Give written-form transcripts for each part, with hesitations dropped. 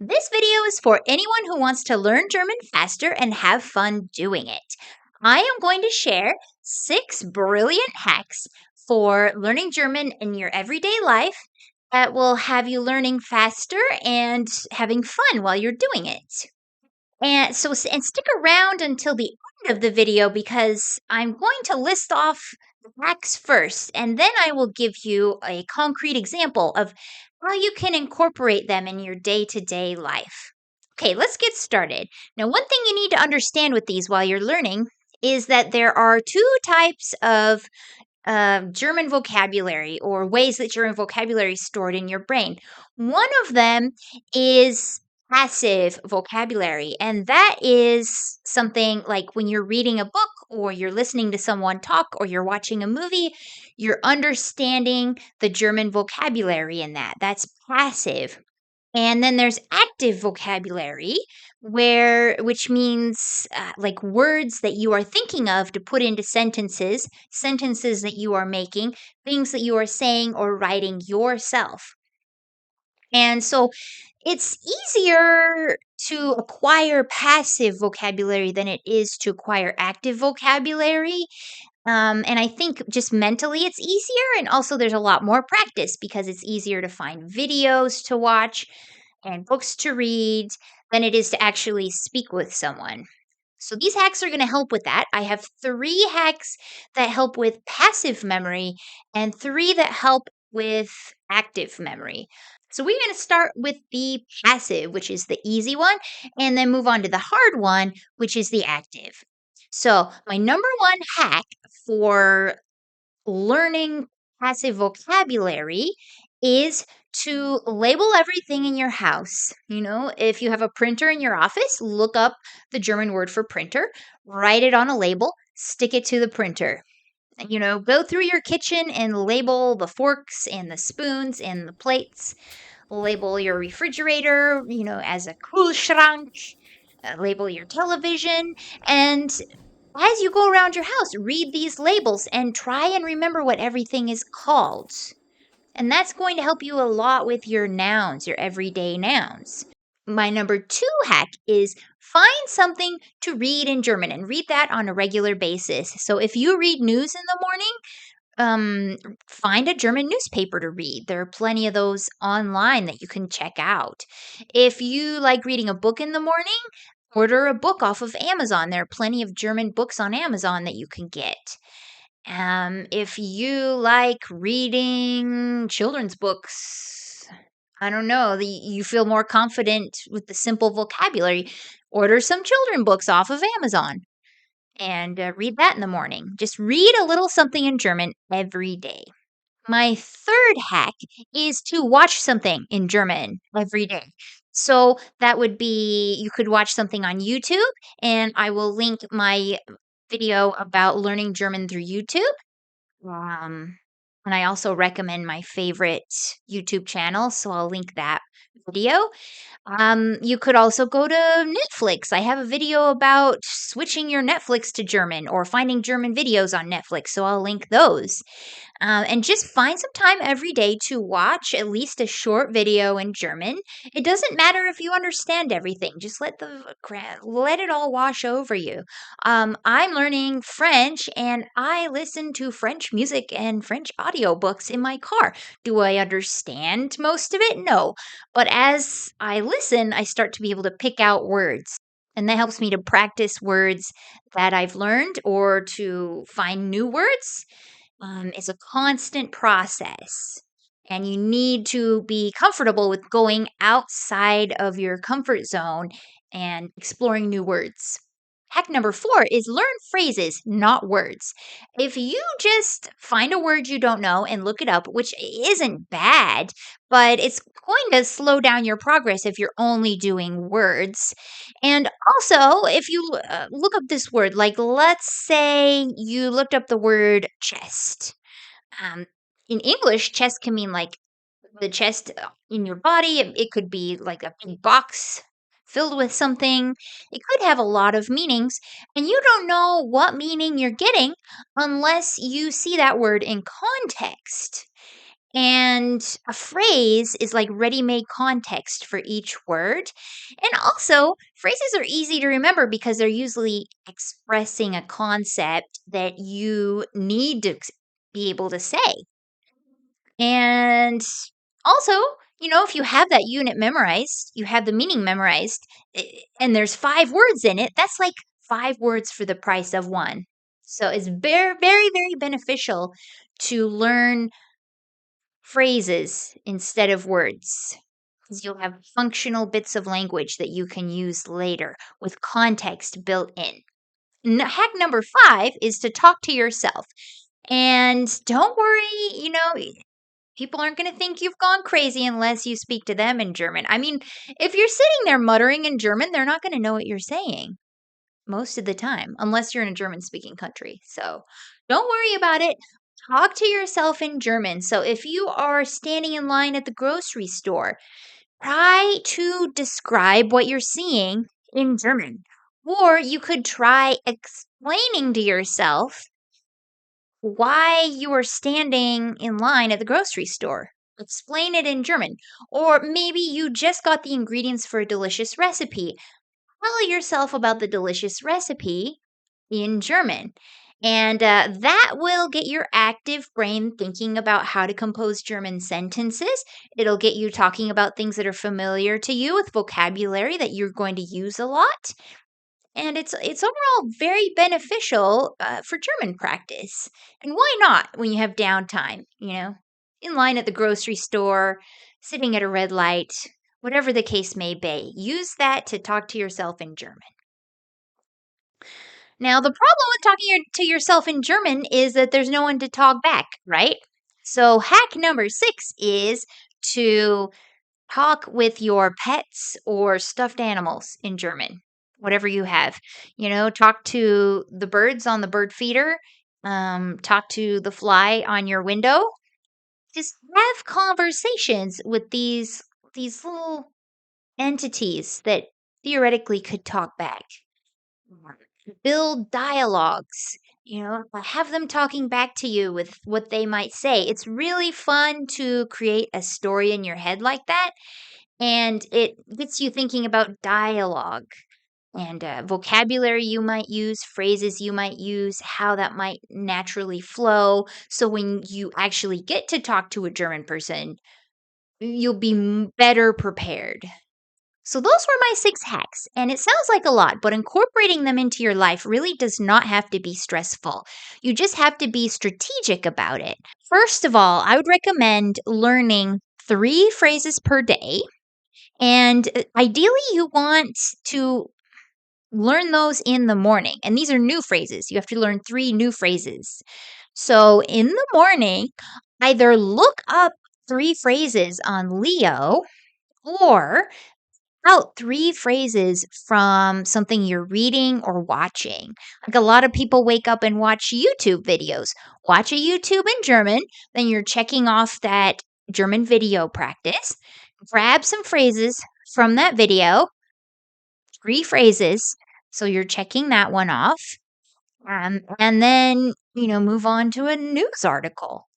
This video is for anyone who wants to learn German faster and have fun doing it. I am going to share 6 brilliant hacks for learning German in your everyday life that will have you learning faster and having fun while you're doing it. And stick around until the end of the video because I'm going to list off the hacks first, and then I will give you a concrete example of how you can incorporate them in your day-to-day life. Okay, let's get started. Now, one thing you need to understand with these while you're learning is that there are 2 types of German vocabulary or ways that German vocabulary is stored in your brain. One of them is passive vocabulary, and that is something like when you're reading a book or you're listening to someone talk or you're watching a movie, you're understanding the German vocabulary in that. That's passive. And then there's active vocabulary, which means like words that you are thinking of to put into sentences, sentences that you are making, things that you are saying or writing yourself. And so it's easier to acquire passive vocabulary than it is to acquire active vocabulary. And I think just mentally it's easier. And also, there's a lot more practice because it's easier to find videos to watch and books to read than it is to actually speak with someone. So these hacks are going to help with that. I have 3 hacks that help with passive memory and 3 that help with active memory. So we're going to start with the passive, which is the easy one, and then move on to the hard one, which is the active. So my number 1 hack for learning passive vocabulary is to label everything in your house. You know, if you have a printer in your office, look up the German word for printer, write it on a label, stick it to the printer. You know, go through your kitchen and label the forks and the spoons and the plates. Label your refrigerator, as a Kühlschrank. Label your television. And as you go around your house, read these labels and try and remember what everything is called. And that's going to help you a lot with your nouns, your everyday nouns. My number 2 hack is find something to read in German and read that on a regular basis. So if you read news in the morning, find a German newspaper to read. There are plenty of those online that you can check out. If you like reading a book in the morning, order a book off of Amazon. There are plenty of German books on Amazon that you can get. If you like reading children's books, I don't know, you feel more confident with the simple vocabulary, order some children books off of Amazon and read that in the morning. Just read a little something in German every day. My 3rd hack is to watch something in German every day. So that would be you could watch something on YouTube, and I will link my video about learning German through YouTube. Um, and I also recommend my favorite YouTube channel, so I'll link that video. You could also go to Netflix. I have a video about switching your Netflix to German or finding German videos on Netflix, so I'll link those. And just find some time every day to watch at least a short video in German. It doesn't matter if you understand everything. Just let it all wash over you. I'm learning French, and I listen to French music and French audiobooks in my car. Do I understand most of it? No. But as I listen, I start to be able to pick out words. And that helps me to practice words that I've learned or to find new words. It's a constant process. And you need to be comfortable with going outside of your comfort zone and exploring new words. Hack number 4 is learn phrases, not words. If you just find a word you don't know and look it up, which isn't bad, but it's going to slow down your progress if you're only doing words. And also, if you look up this word, like let's say you looked up the word chest. Um, in English, chest can mean like the chest in your body. It could be like a big box filled with something. It could have a lot of meanings, and you don't know what meaning you're getting unless you see that word in context. And a phrase is like ready made context for each word. And also, phrases are easy to remember because they're usually expressing a concept that you need to be able to say. And also, if you have that unit memorized, you have the meaning memorized, and there's 5 words in it, that's like 5 words for the price of one. So it's very, very, very beneficial to learn phrases instead of words because you'll have functional bits of language that you can use later with context built in. Hack number 5 is to talk to yourself. And don't worry, people aren't going to think you've gone crazy unless you speak to them in German. I mean, if you're sitting there muttering in German, they're not going to know what you're saying most of the time, unless you're in a German speaking country. So don't worry about it. Talk to yourself in German. So if you are standing in line at the grocery store, try to describe what you're seeing in German. Or you could try explaining to yourself why you are standing in line at the grocery store. Explain it in German. Or maybe you just got the ingredients for a delicious recipe. Tell yourself about the delicious recipe in German. And that will get your active brain thinking about how to compose German sentences. It'll get you talking about things that are familiar to you with vocabulary that you're going to use a lot. And it's overall very beneficial for German practice. And why not when you have downtime? In line at the grocery store, sitting at a red light, whatever the case may be. Use that to talk to yourself in German. Now, the problem with talking to yourself in German is that there's no one to talk back, right? So, hack number 6 is to talk with your pets or stuffed animals in German, whatever you have. Talk to the birds on the bird feeder, talk to the fly on your window. Just have conversations with these little entities that theoretically could talk back. Build dialogues, have them talking back to you with what they might say. It's really fun to create a story in your head like that. And it gets you thinking about dialogue and vocabulary you might use, phrases you might use, how that might naturally flow. So when you actually get to talk to a German person, you'll be better prepared. So, those were my 6 hacks, and it sounds like a lot, but incorporating them into your life really does not have to be stressful. You just have to be strategic about it. First of all, I would recommend learning 3 phrases per day. And ideally, you want to learn those in the morning. And these are new phrases. You have to learn 3 new phrases. So, in the morning, either look up 3 phrases on Leo or out 3 phrases from something you're reading or watching. Like a lot of people wake up and watch YouTube videos. Watch a YouTube in German, then you're checking off that German video practice. Grab some phrases from that video, 3 phrases. So you're checking that one off. And then, move on to a news article.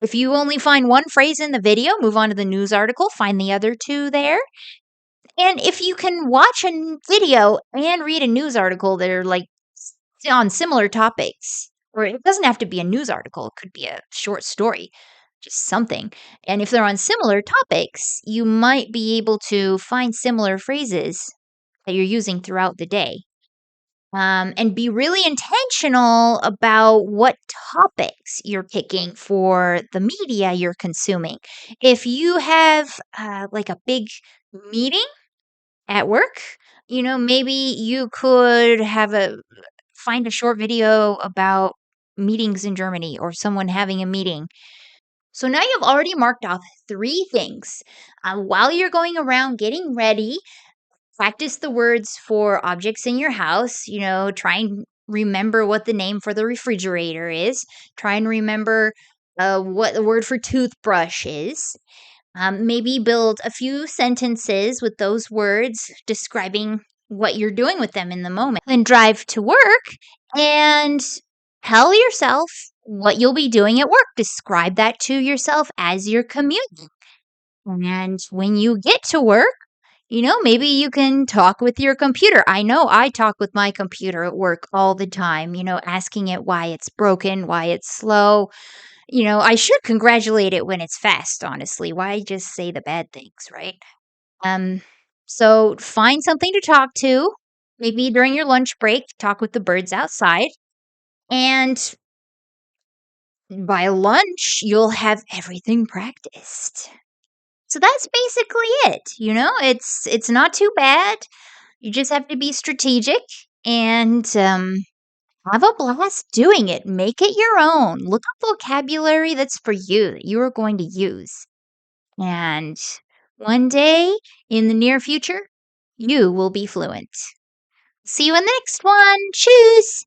If you only find 1 phrase in the video, move on to the news article, find the other 2 there. And if you can watch a video and read a news article that are like on similar topics, or it doesn't have to be a news article, it could be a short story, just something. And if they're on similar topics, you might be able to find similar phrases that you're using throughout the day. And be really intentional about what topics you're picking for the media you're consuming. If you have like a big meeting at work, maybe you could find a short video about meetings in Germany or someone having a meeting. So now you've already marked off 3 things. While you're going around getting ready, practice the words for objects in your house. Try and remember what the name for the refrigerator is. Try and remember what the word for toothbrush is. Maybe build a few sentences with those words describing what you're doing with them in the moment. Then drive to work and tell yourself what you'll be doing at work. Describe that to yourself as you're commuting. And when you get to work, maybe you can talk with your computer. I know I talk with my computer at work all the time, asking it why it's broken, why it's slow. I should congratulate it when it's fast, honestly. Why just say the bad things, right? Um, so find something to talk to. Maybe during your lunch break, talk with the birds outside. And by lunch, you'll have everything practiced. So that's basically it. It's not too bad. You just have to be strategic and have a blast doing it. Make it your own. Look up vocabulary that's for you, that you are going to use. And one day in the near future, you will be fluent. See you in the next one. Tschüss.